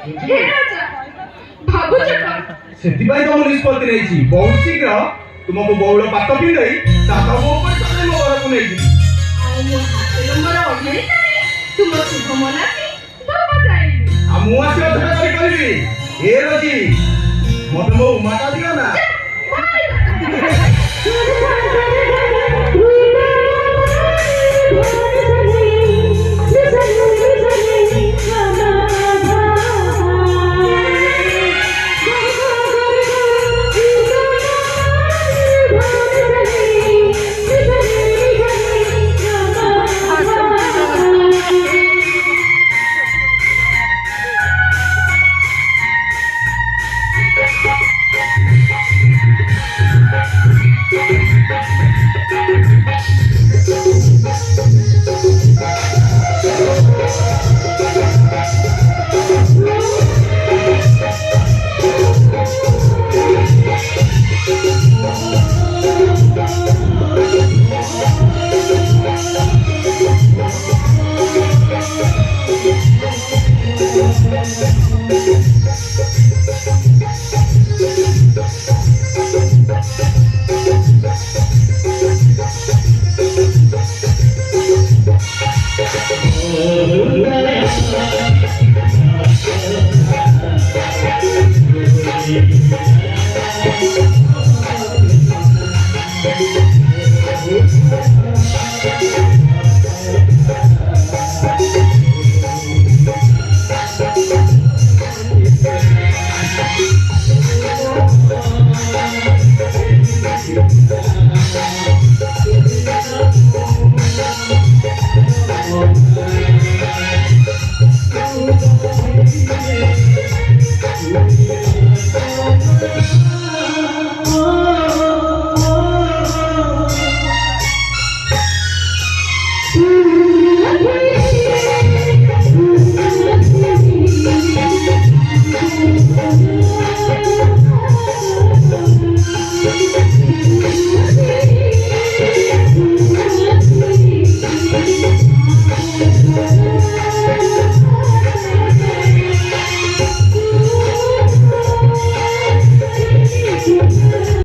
हे राजा भाବୁଛ କଣ? ସେଥିପାଇଁ ତ ମୁଁ ନିଷ୍ପତ୍ତି ନେଇଛି ବହୁତ ଶୀଘ୍ର ତୁମକୁ ବଉଳ ପାତ ପିନ୍ଧେଇ ସାତ ବୋଉ ଉପରେ ଚଢ଼େଇ ମୋ ଘରକୁ ନେଇଯିବି। ଆଉ ମୋ ହାତରେ ମୋର ଅଢେଇ ନାହିଁ ତୁମ ଶୁଭ ମନାସି ଧୋବ ଯାଇବି। ଆଉ ମୁଁ ଆସି ଅଥର କରି କରିବି ଏ ରୋଜି ମତେ ମୋ ଉମାଟା ଦିଅ ନା।